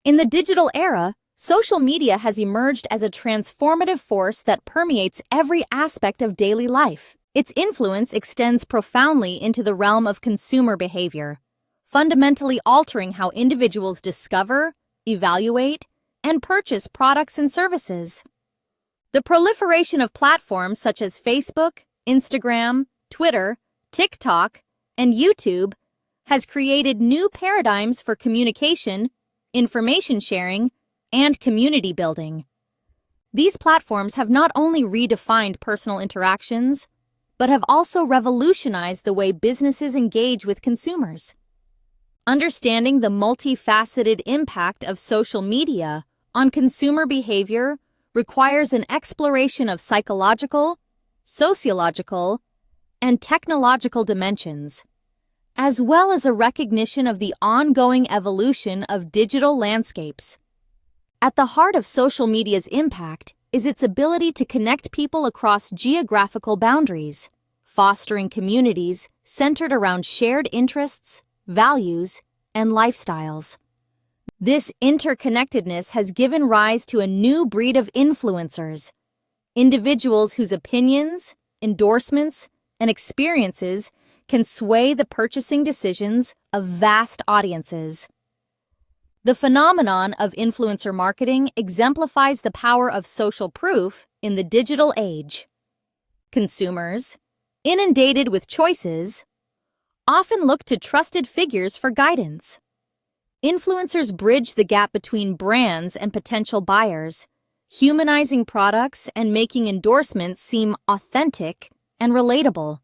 In the digital era, social media has emerged as a transformative force that permeates every aspect of daily life. Its influence extends profoundly into the realm of consumer behavior, fundamentally altering how individuals discover, evaluate, and purchase products and services. The proliferation of platforms such as Facebook, Instagram, Twitter, TikTok, and YouTube has created new paradigms for communication, information sharing, and community building. These platforms have not only redefined personal interactions, but have also revolutionized the way businesses engage with consumers. Understanding the multifaceted impact of social media on consumer behavior requires an exploration of psychological, sociological, and technological dimensions, as well as a recognition of the ongoing evolution of digital landscapes. At the heart of social media's impact is its ability to connect people across geographical boundaries, fostering communities centered around shared interests, values, and lifestyles. This interconnectedness has given rise to a new breed of influencers, individuals whose opinions, endorsements, and experiences can sway the purchasing decisions of vast audiences. The phenomenon of influencer marketing exemplifies the power of social proof in the digital age. Consumers, inundated with choices, often look to trusted figures for guidance. Influencers bridge the gap between brands and potential buyers, humanizing products and making endorsements seem authentic and relatable.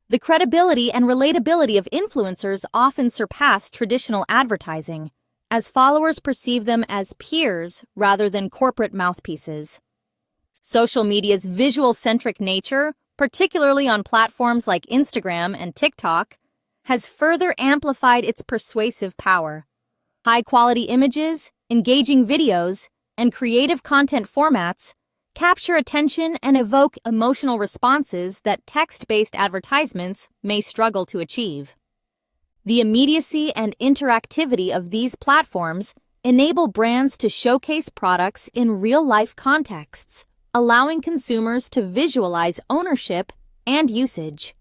The credibility and relatability of influencers often surpass traditional advertising, as followers perceive them as peers rather than corporate mouthpieces. Social media's visual-centric nature, particularly on platforms like Instagram and TikTok, has further amplified its persuasive power. High-quality images, engaging videos, and creative content formats capture attention and evoke emotional responses that text-based advertisements may struggle to achieve. The immediacy and interactivity of these platforms enable brands to showcase products in real-life contexts, allowing consumers to visualize ownership and usage.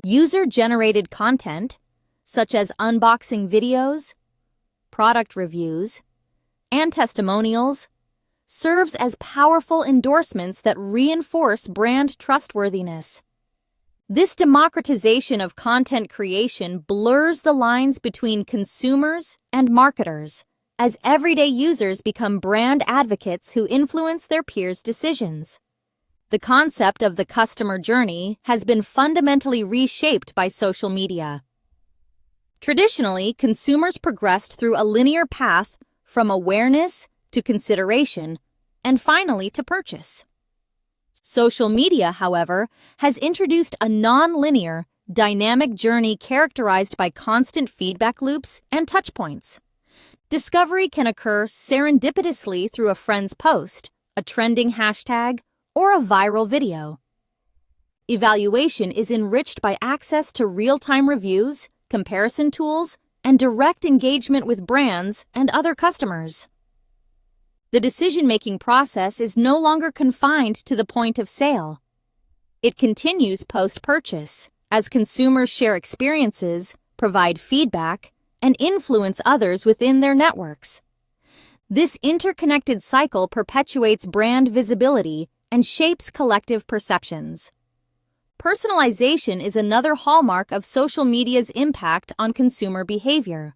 User-generated content, such as unboxing videos, product reviews, and testimonials, serves as powerful endorsements that reinforce brand trustworthiness. This democratization of content creation blurs the lines between consumers and marketers, as everyday users become brand advocates who influence their peers' decisions. The concept of the customer journey has been fundamentally reshaped by social media. Traditionally, consumers progressed through a linear path from awareness to consideration and finally to purchase. Social media, however, has introduced a non-linear, dynamic journey characterized by constant feedback loops and touchpoints. Discovery can occur serendipitously through a friend's post, a trending hashtag, or a viral video. Evaluation is enriched by access to real-time reviews, comparison tools, and direct engagement with brands and other customers. The decision-making process is no longer confined to the point of sale. It continues post-purchase, as consumers share experiences, provide feedback, and influence others within their networks. This interconnected cycle perpetuates brand visibility and shapes collective perceptions. Personalization is another hallmark of social media's impact on consumer behavior.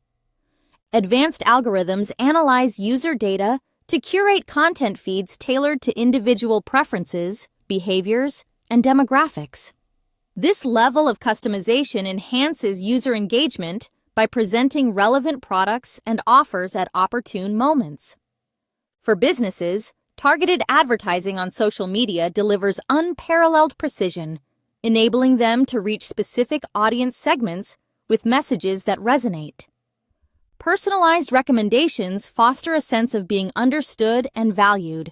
Advanced algorithms analyze user data to curate content feeds tailored to individual preferences, behaviors, and demographics. This level of customization enhances user engagement by presenting relevant products and offers at opportune moments. For businesses, targeted advertising on social media delivers unparalleled precision, enabling them to reach specific audience segments with messages that resonate. Personalized recommendations foster a sense of being understood and valued,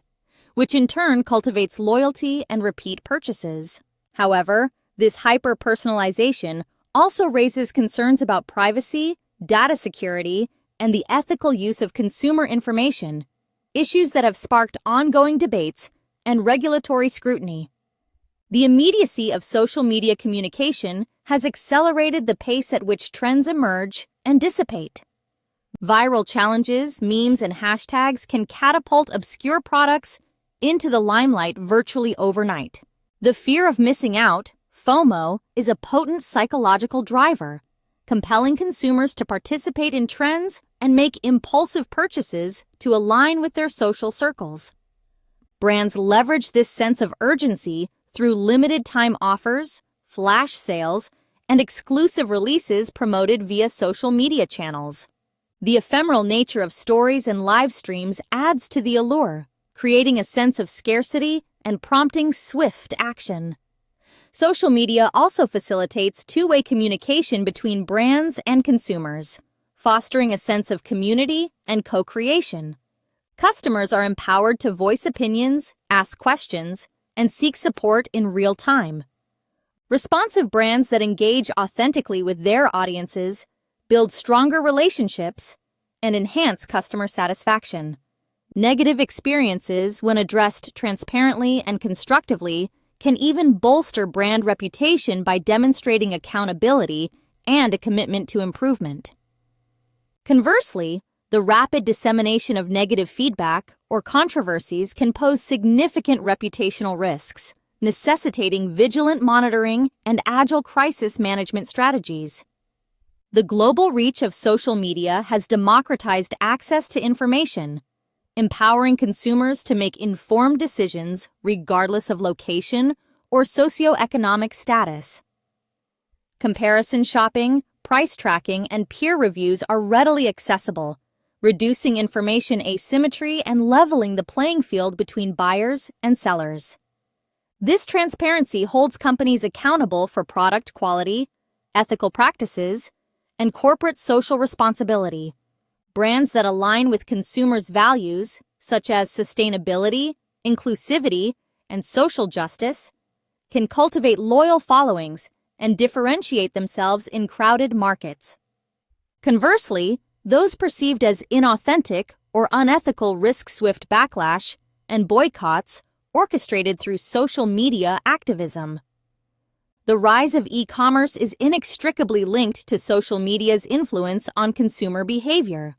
which in turn cultivates loyalty and repeat purchases. However, this hyper-personalization also raises concerns about privacy, data security, and the ethical use of consumer information, issues that have sparked ongoing debates and regulatory scrutiny. The immediacy of social media communication has accelerated the pace at which trends emerge and dissipate. Viral challenges, memes, and hashtags can catapult obscure products into the limelight virtually overnight. The fear of missing out, FOMO, is a potent psychological driver, compelling consumers to participate in trends and make impulsive purchases to align with their social circles. Brands leverage this sense of urgency through limited-time offers, flash sales, and exclusive releases promoted via social media channels. The ephemeral nature of stories and live streams adds to the allure, creating a sense of scarcity and prompting swift action. Social media also facilitates two-way communication between brands and consumers, fostering a sense of community and co-creation. Customers are empowered to voice opinions, ask questions, and seek support in real time. Responsive brands that engage authentically with their audiences build stronger relationships and enhance customer satisfaction. Negative experiences, when addressed transparently and constructively, can even bolster brand reputation by demonstrating accountability and a commitment to improvement. Conversely, the rapid dissemination of negative feedback or controversies can pose significant reputational risks, necessitating vigilant monitoring and agile crisis management strategies. The global reach of social media has democratized access to information, empowering consumers to make informed decisions regardless of location or socioeconomic status. Comparison shopping, price tracking, and peer reviews are readily accessible, reducing information asymmetry and leveling the playing field between buyers and sellers. This transparency holds companies accountable for product quality, ethical practices, and corporate social responsibility. Brands that align with consumers' values, such as sustainability, inclusivity, and social justice, can cultivate loyal followings and differentiate themselves in crowded markets. Conversely, those perceived as inauthentic or unethical risk swift backlash and boycotts orchestrated through social media activism. The rise of e-commerce is inextricably linked to social media's influence on consumer behavior.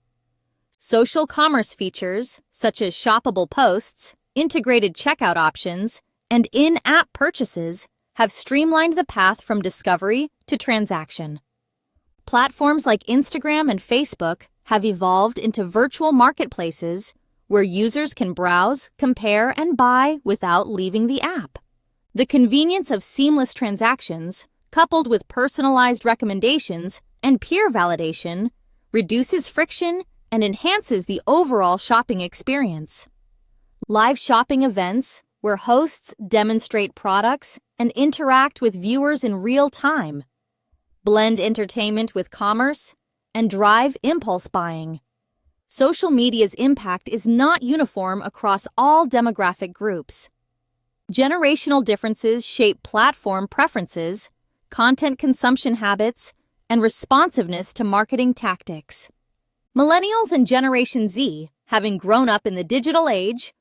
Social commerce features, such as shoppable posts, integrated checkout options, and in-app purchases, have streamlined the path from discovery to transaction. Platforms like Instagram and Facebook have evolved into virtual marketplaces where users can browse, compare, and buy without leaving the app. The convenience of seamless transactions, coupled with personalized recommendations and peer validation, reduces friction and enhances the overall shopping experience. Live shopping events, where hosts demonstrate products and interact with viewers in real time, blend entertainment with commerce, and drive impulse buying. Social media's impact is not uniform across all demographic groups. Generational differences shape platform preferences, content consumption habits, and responsiveness to marketing tactics. Millennials and Generation Z, having grown up in the digital age,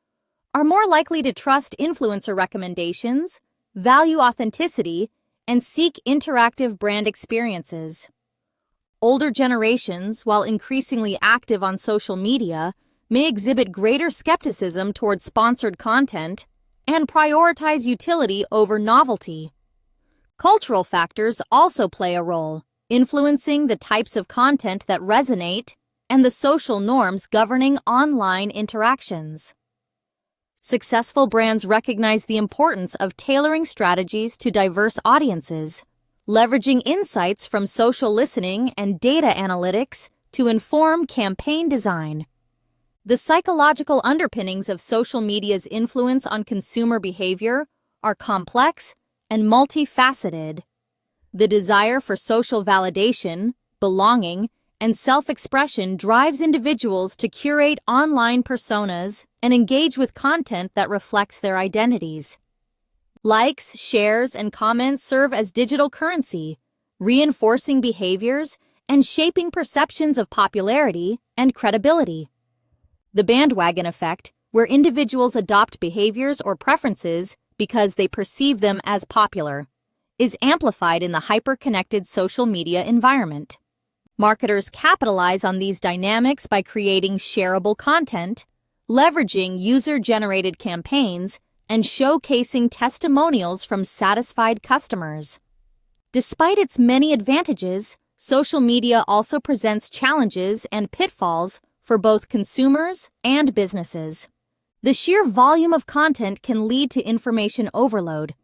are more likely to trust influencer recommendations, value authenticity, and seek interactive brand experiences. Older generations, while increasingly active on social media, may exhibit greater skepticism toward sponsored content and prioritize utility over novelty. Cultural factors also play a role, influencing the types of content that resonate and the social norms governing online interactions. Successful brands recognize the importance of tailoring strategies to diverse audiences, leveraging insights from social listening and data analytics to inform campaign design. The psychological underpinnings of social media's influence on consumer behavior are complex and multifaceted. The desire for social validation, belonging, and self-expression drives individuals to curate online personas and engage with content that reflects their identities. Likes, shares, and comments serve as digital currency, reinforcing behaviors and shaping perceptions of popularity and credibility. The bandwagon effect, where individuals adopt behaviors or preferences because they perceive them as popular, is amplified in the hyper-connected social media environment. Marketers capitalize on these dynamics by creating shareable content, leveraging user-generated campaigns, and showcasing testimonials from satisfied customers. Despite its many advantages, social media also presents challenges and pitfalls for both consumers and businesses. The sheer volume of content can lead to information overload,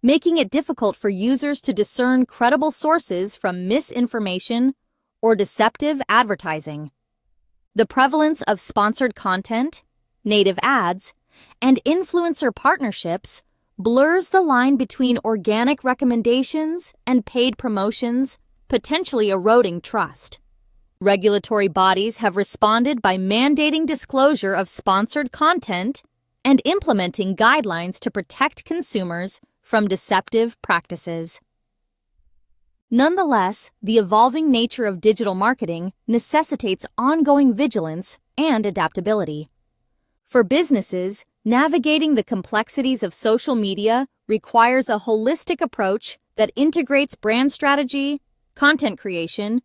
making it difficult for users to discern credible sources from misinformation or deceptive advertising. The prevalence of sponsored content, native ads, and influencer partnerships blurs the line between organic recommendations and paid promotions, potentially eroding trust. Regulatory bodies have responded by mandating disclosure of sponsored content and implementing guidelines to protect consumers from deceptive practices. Nonetheless, the evolving nature of digital marketing necessitates ongoing vigilance and adaptability. For businesses, navigating the complexities of social media requires a holistic approach that integrates brand strategy, content creation,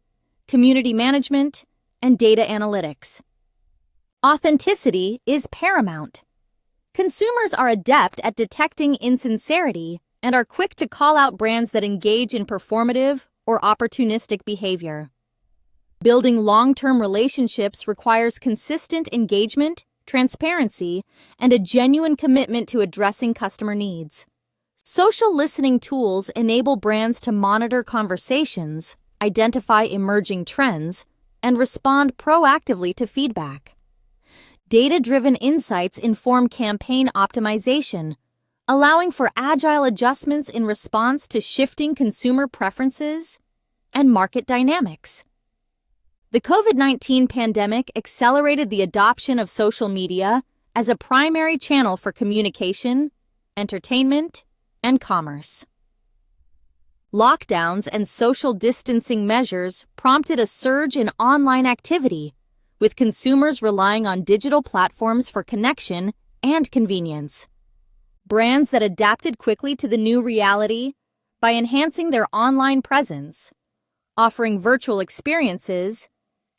community management, and data analytics. Authenticity is paramount. Consumers are adept at detecting insincerity and are quick to call out brands that engage in performative or opportunistic behavior. Building long-term relationships requires consistent engagement, transparency, and a genuine commitment to addressing customer needs. Social listening tools enable brands to monitor conversations, identify emerging trends, and respond proactively to feedback. Data-driven insights inform campaign optimization, allowing for agile adjustments in response to shifting consumer preferences and market dynamics. The COVID-19 pandemic accelerated the adoption of social media as a primary channel for communication, entertainment, and commerce. Lockdowns and social distancing measures prompted a surge in online activity, with consumers relying on digital platforms for connection and convenience. Brands that adapted quickly to the new reality by enhancing their online presence, offering virtual experiences,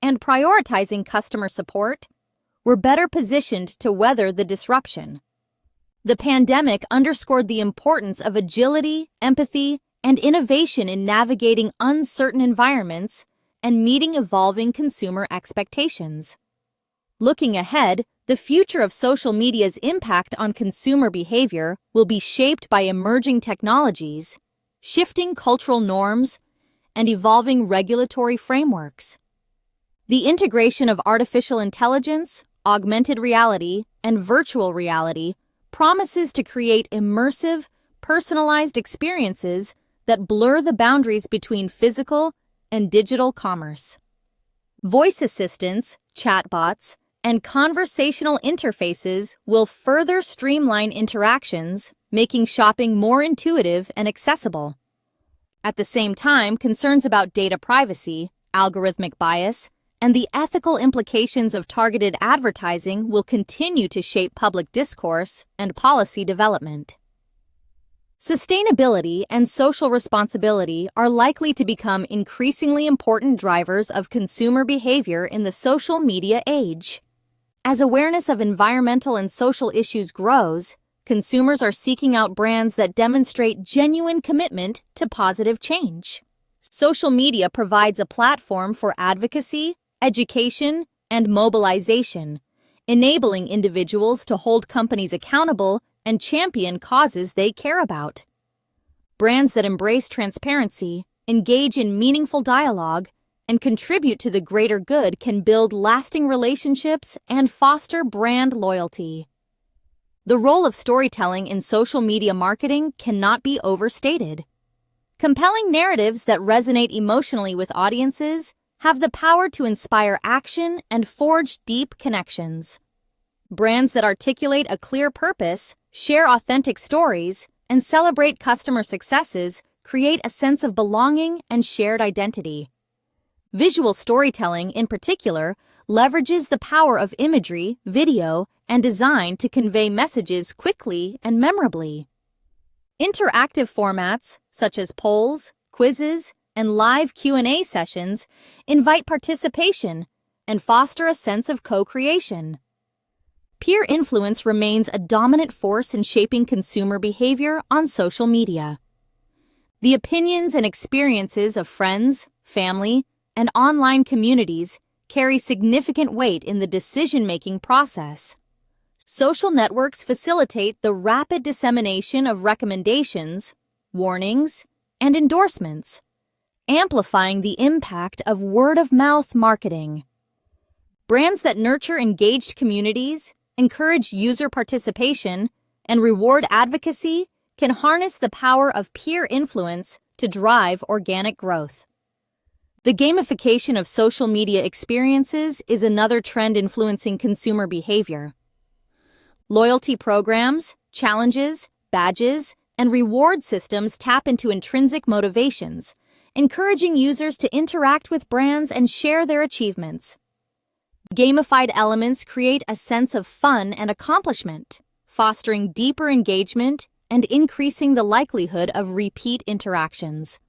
and prioritizing customer support were better positioned to weather the disruption. The pandemic underscored the importance of agility, empathy, and innovation in navigating uncertain environments and meeting evolving consumer expectations. Looking ahead, the future of social media's impact on consumer behavior will be shaped by emerging technologies, shifting cultural norms, and evolving regulatory frameworks. The integration of artificial intelligence, augmented reality, and virtual reality promises to create immersive, personalized experiences that blur the boundaries between physical and digital commerce. Voice assistants, chatbots, and conversational interfaces will further streamline interactions, making shopping more intuitive and accessible. At the same time, concerns about data privacy, algorithmic bias, and the ethical implications of targeted advertising will continue to shape public discourse and policy development. Sustainability and social responsibility are likely to become increasingly important drivers of consumer behavior in the social media age. As awareness of environmental and social issues grows, consumers are seeking out brands that demonstrate genuine commitment to positive change. Social media provides a platform for advocacy, education, and mobilization, enabling individuals to hold companies accountable and champion causes they care about. Brands that embrace transparency, engage in meaningful dialogue, and contribute to the greater good can build lasting relationships and foster brand loyalty. The role of storytelling in social media marketing cannot be overstated. Compelling narratives that resonate emotionally with audiences have the power to inspire action and forge deep connections. Brands that articulate a clear purpose, share authentic stories, and celebrate customer successes create a sense of belonging and shared identity. Visual storytelling, in particular, leverages the power of imagery, video, and design to convey messages quickly and memorably. Interactive formats, such as polls, quizzes, and live Q&A sessions, invite participation and foster a sense of co-creation. Peer influence remains a dominant force in shaping consumer behavior on social media. The opinions and experiences of friends, family, and online communities carry significant weight in the decision-making process. Social networks facilitate the rapid dissemination of recommendations, warnings, and endorsements, amplifying the impact of word-of-mouth marketing. Brands that nurture engaged communities, encourage user participation, and reward advocacy can harness the power of peer influence to drive organic growth. The gamification of social media experiences is another trend influencing consumer behavior. Loyalty programs, challenges, badges, and reward systems tap into intrinsic motivations, encouraging users to interact with brands and share their achievements. Gamified elements create a sense of fun and accomplishment, fostering deeper engagement and increasing the likelihood of repeat interactions.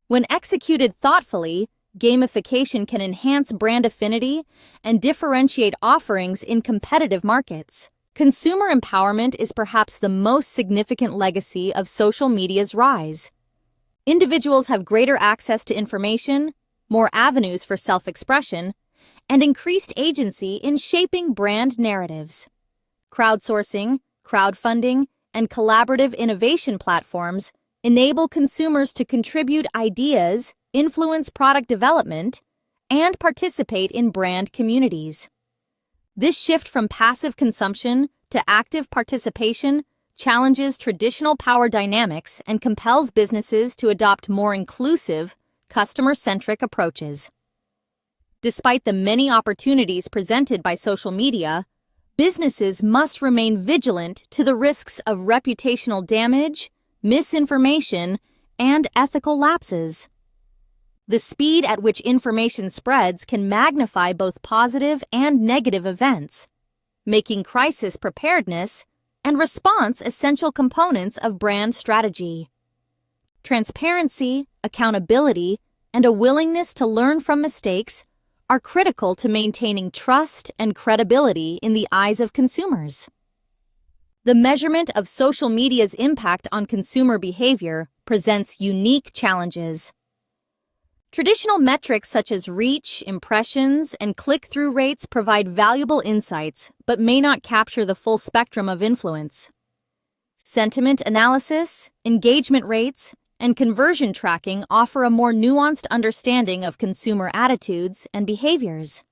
When executed thoughtfully, gamification can enhance brand affinity and differentiate offerings in competitive markets. Consumer empowerment is perhaps the most significant legacy of social media's rise. Individuals have greater access to information, more avenues for self-expression, and increased agency in shaping brand narratives. Crowdsourcing, crowdfunding, and collaborative innovation platforms enable consumers to contribute ideas, influence product development, and participate in brand communities. This shift from passive consumption to active participation challenges traditional power dynamics and compels businesses to adopt more inclusive, customer-centric approaches. Despite the many opportunities presented by social media, businesses must remain vigilant to the risks of reputational damage, misinformation, and ethical lapses. The speed at which information spreads can magnify both positive and negative events, making crisis preparedness and response essential components of brand strategy. Transparency, accountability, and a willingness to learn from mistakes are critical to maintaining trust and credibility in the eyes of consumers. The measurement of social media's impact on consumer behavior presents unique challenges. Traditional metrics such as reach, impressions, and click-through rates provide valuable insights, but may not capture the full spectrum of influence. Sentiment analysis, engagement rates, and conversion tracking offer a more nuanced understanding of consumer attitudes and behaviors.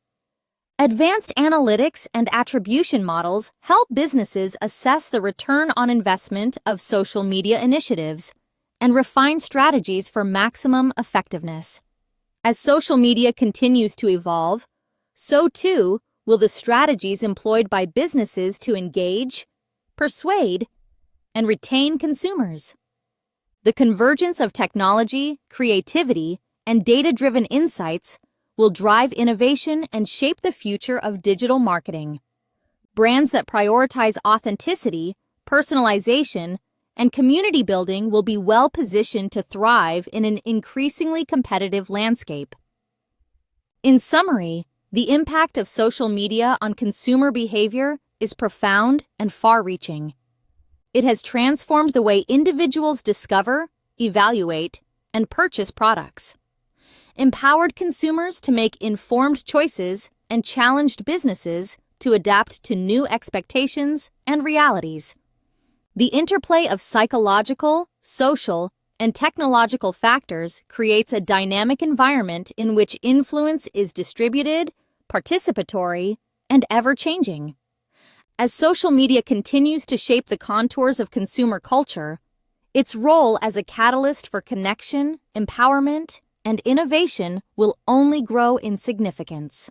Advanced analytics and attribution models help businesses assess the return on investment of social media initiatives and refine strategies for maximum effectiveness. As social media continues to evolve, so too will the strategies employed by businesses to engage, persuade, and retain consumers. The convergence of technology, creativity, and data-driven insights will drive innovation and shape the future of digital marketing. Brands that prioritize authenticity, personalization, and community building will be well positioned to thrive in an increasingly competitive landscape. In summary, the impact of social media on consumer behavior is profound and far-reaching. It has transformed the way individuals discover, evaluate, and purchase products, empowered consumers to make informed choices, and challenged businesses to adapt to new expectations and realities. The interplay of psychological, social, and technological factors creates a dynamic environment in which influence is distributed, participatory, and ever-changing. As social media continues to shape the contours of consumer culture, its role as a catalyst for connection, empowerment, and innovation will only grow in significance.